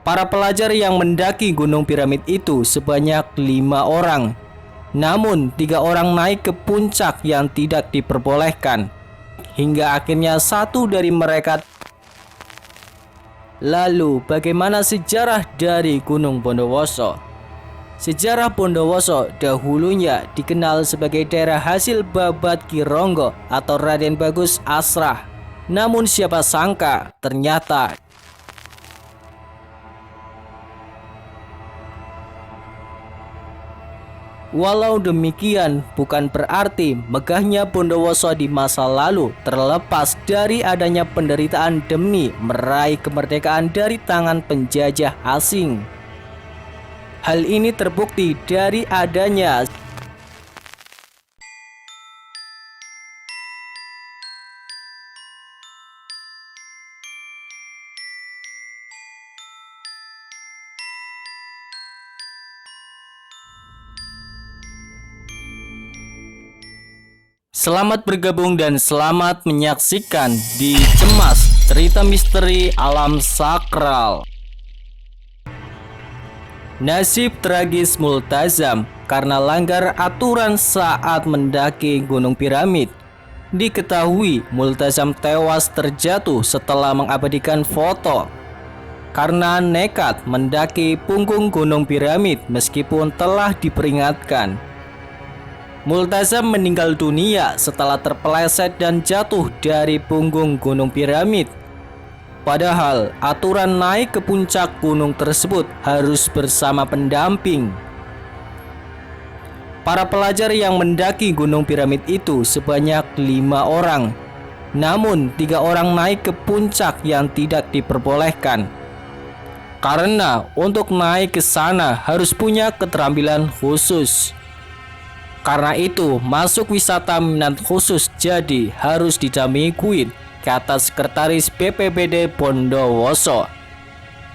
Para pelajar yang mendaki Gunung Piramid itu sebanyak 5 orang. Namun 3 orang naik ke puncak yang tidak diperbolehkan. Hingga akhirnya satu dari mereka. Lalu bagaimana sejarah dari Gunung Bondowoso? Sejarah Bondowoso dahulunya dikenal sebagai daerah hasil babat Ki Ronggo atau Raden Bagus Asrah. Namun siapa sangka ternyata walau demikian, bukan berarti megahnya Bondowoso di masa lalu terlepas dari adanya penderitaan demi meraih kemerdekaan dari tangan penjajah asing. Hal ini terbukti dari adanya Selamat bergabung dan selamat menyaksikan di Cemas, cerita misteri alam sakral. Nasib tragis Multazam karena langgar aturan saat mendaki Gunung Piramid. Diketahui Multazam tewas terjatuh setelah mengabadikan foto karena nekat mendaki punggung Gunung Piramid meskipun telah diperingatkan. Multazam meninggal dunia setelah terpeleset dan jatuh dari punggung Gunung Piramid. Padahal aturan naik ke puncak gunung tersebut harus bersama pendamping. Para pelajar yang mendaki Gunung Piramid itu sebanyak 5 orang. Namun 3 orang naik ke puncak yang tidak diperbolehkan. Karena untuk naik ke sana harus punya keterampilan khusus. Karena itu, masuk wisata minat khusus jadi harus didampingi guide, kata Sekretaris BPBD Bondowoso,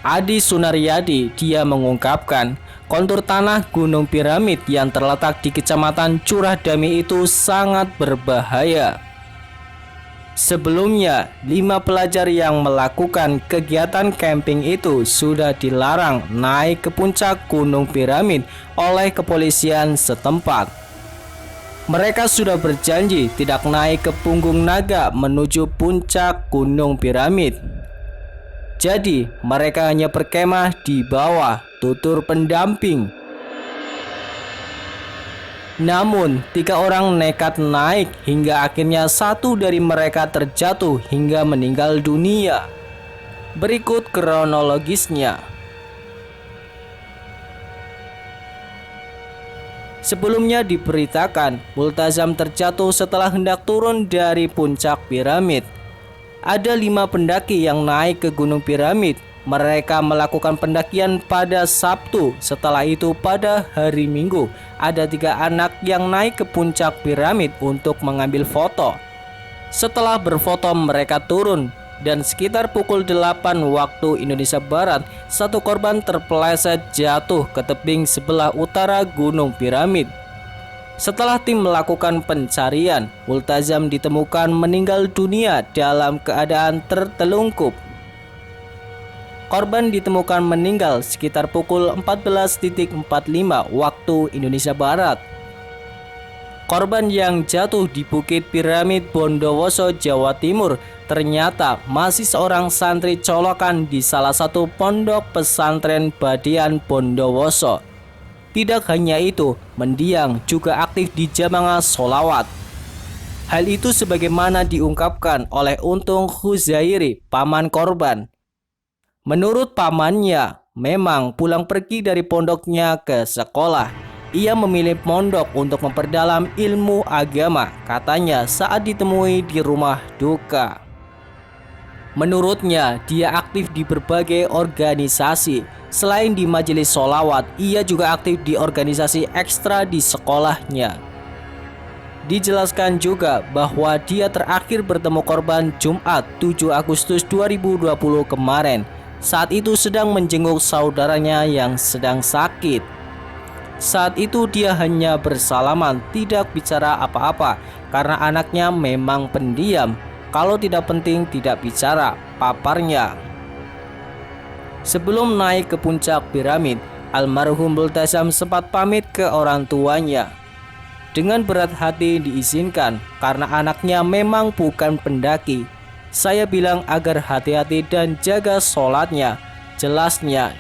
Adi Sunaryadi. Dia mengungkapkan, kontur tanah Gunung Piramid yang terletak di Kecamatan Curah Dami itu sangat berbahaya. Sebelumnya, 5 pelajar yang melakukan kegiatan camping itu sudah dilarang naik ke puncak Gunung Piramid oleh kepolisian setempat. Mereka sudah berjanji tidak naik ke punggung naga menuju puncak Gunung Piramid. Jadi mereka hanya berkemah di bawah tutur pendamping. Namun 3 orang nekat naik hingga akhirnya satu dari mereka terjatuh hingga meninggal dunia. Berikut kronologisnya. Sebelumnya diberitakan Multazam terjatuh setelah hendak turun dari puncak piramid. Ada 5 pendaki yang naik ke Gunung Piramid. Mereka melakukan pendakian pada Sabtu. Setelah itu pada hari Minggu ada 3 anak yang naik ke puncak piramid untuk mengambil foto. Setelah berfoto mereka turun. Dan sekitar pukul 8 waktu Indonesia Barat, satu korban terpeleset jatuh ke tebing sebelah utara Gunung Piramid. Setelah tim melakukan pencarian, Multazam ditemukan meninggal dunia dalam keadaan tertelungkup. Korban ditemukan meninggal sekitar pukul 14.45 waktu Indonesia Barat. Korban yang jatuh di Bukit Piramid Bondowoso, Jawa Timur ternyata masih seorang santri colokan di salah satu pondok pesantren Badian Bondowoso. Tidak hanya itu, mendiang juga aktif di jamaah sholawat. Hal itu sebagaimana diungkapkan oleh Untung Huzairi, paman korban. Menurut pamannya, memang pulang pergi dari pondoknya ke sekolah. Ia memilih pondok untuk memperdalam ilmu agama, katanya saat ditemui di rumah duka. Menurutnya, dia aktif di berbagai organisasi. Selain di majelis sholawat, ia juga aktif di organisasi ekstra di sekolahnya. Dijelaskan juga bahwa dia terakhir bertemu korban Jumat 7 Agustus 2020 kemarin. Saat itu sedang menjenguk saudaranya yang sedang sakit. Saat itu dia hanya bersalaman, tidak bicara apa-apa karena anaknya memang pendiam. Kalau tidak penting tidak bicara, paparnya. Sebelum naik ke puncak piramid, almarhum Multazam sempat pamit ke orang tuanya. Dengan berat hati diizinkan karena anaknya memang bukan pendaki. Saya bilang agar hati-hati dan jaga sholatnya, jelasnya.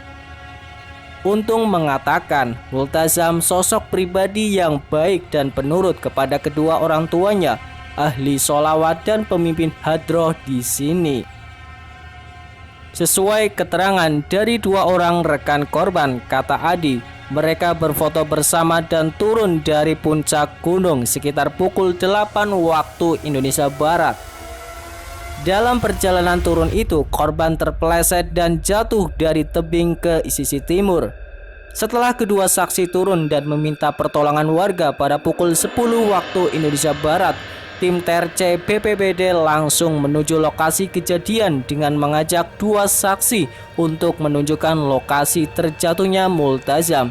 Untung mengatakan Multazam sosok pribadi yang baik dan penurut kepada kedua orang tuanya, ahli sholawat dan pemimpin hadroh di sini. Sesuai keterangan dari dua orang rekan korban, kata Adi, mereka berfoto bersama dan turun dari puncak gunung sekitar pukul 8 waktu Indonesia Barat. Dalam perjalanan turun itu, korban terpeleset dan jatuh dari tebing ke sisi timur. Setelah kedua saksi turun dan meminta pertolongan warga pada pukul 10 waktu Indonesia Barat, tim TRC BPBD langsung menuju lokasi kejadian dengan mengajak dua saksi untuk menunjukkan lokasi terjatuhnya Multazam.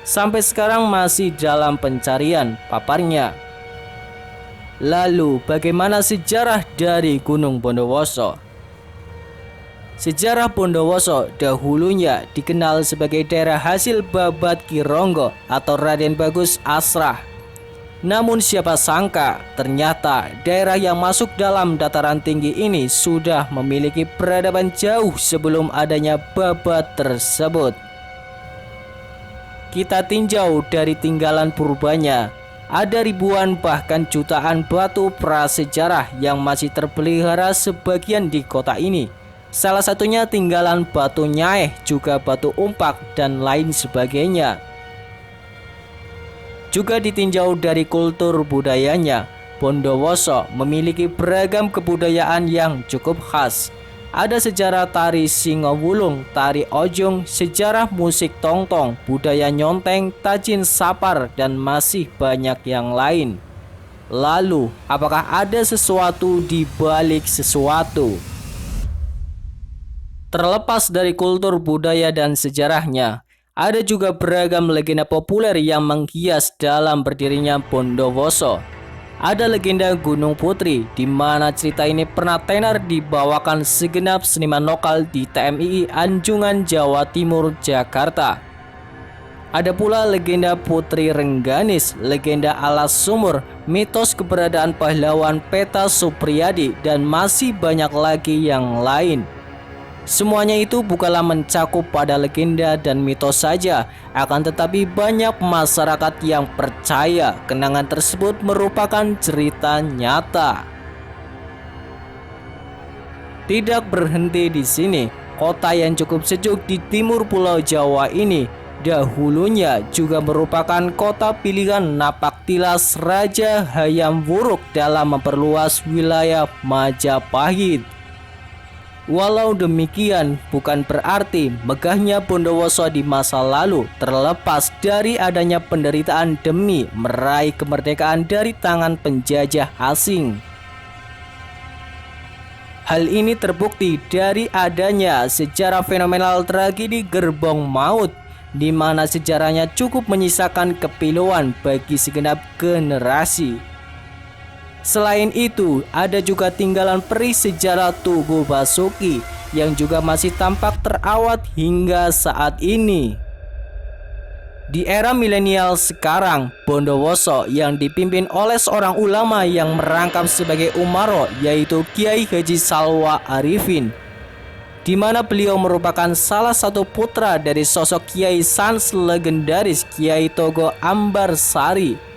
Sampai sekarang masih dalam pencarian, paparnya. Lalu, bagaimana sejarah dari Gunung Bondowoso? Sejarah Bondowoso dahulunya dikenal sebagai daerah hasil babat Ki Ronggo atau Raden Bagus Asrah. Namun siapa sangka ternyata daerah yang masuk dalam dataran tinggi ini sudah memiliki peradaban jauh sebelum adanya babat tersebut. Kita tinjau dari tinggalan purbanya. Ada ribuan bahkan jutaan batu prasejarah yang masih terpelihara sebagian di kota ini. Salah satunya tinggalan batu Nyaeh, juga batu umpak dan lain sebagainya. Juga ditinjau dari kultur budayanya, Bondowoso memiliki beragam kebudayaan yang cukup khas. Ada sejarah tari Singowulung, tari Ojong, sejarah musik tongtong, budaya nyonteng, tajin sapar, dan masih banyak yang lain. Lalu, apakah ada sesuatu di balik sesuatu? Terlepas dari kultur budaya dan sejarahnya, ada juga beragam legenda populer yang menghias dalam berdirinya Bondowoso. Ada legenda Gunung Putri, di mana cerita ini pernah tenar dibawakan segenap seniman lokal di TMII Anjungan Jawa Timur, Jakarta. Ada pula legenda Putri Rengganis, legenda Alas Sumur, mitos keberadaan pahlawan Peta Supriyadi, dan masih banyak lagi yang lain. Semuanya itu bukanlah mencakup pada legenda dan mitos saja, akan tetapi banyak masyarakat yang percaya kenangan tersebut merupakan cerita nyata. Tidak berhenti di sini, kota yang cukup sejuk di timur Pulau Jawa ini dahulunya juga merupakan kota pilihan Napaktilas Raja Hayam Wuruk dalam memperluas wilayah Majapahit. Walau demikian, bukan berarti megahnya Bondowoso di masa lalu terlepas dari adanya penderitaan demi meraih kemerdekaan dari tangan penjajah asing. Hal ini terbukti dari adanya sejarah fenomenal tragedi Gerbong Maut, di mana sejarahnya cukup menyisakan kepiluan bagi segenap generasi. Selain itu, ada juga tinggalan peri sejarah Tugu Basuki yang juga masih tampak terawat hingga saat ini. Di era milenial sekarang, Bondowoso yang dipimpin oleh seorang ulama yang merangkap sebagai umaro, yaitu Kiai Haji Salwa Arifin, di mana beliau merupakan salah satu putra dari sosok Kiai Sans legendaris Kiai Togo Ambarsari.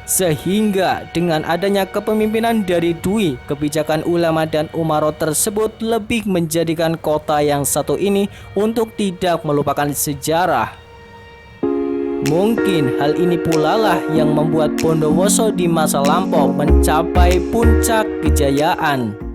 Sehingga dengan adanya kepemimpinan dari Dwi, kebijakan ulama dan umaro tersebut lebih menjadikan kota yang satu ini untuk tidak melupakan sejarah. Mungkin hal ini pula lah yang membuat Bondowoso di masa lampau mencapai puncak kejayaan.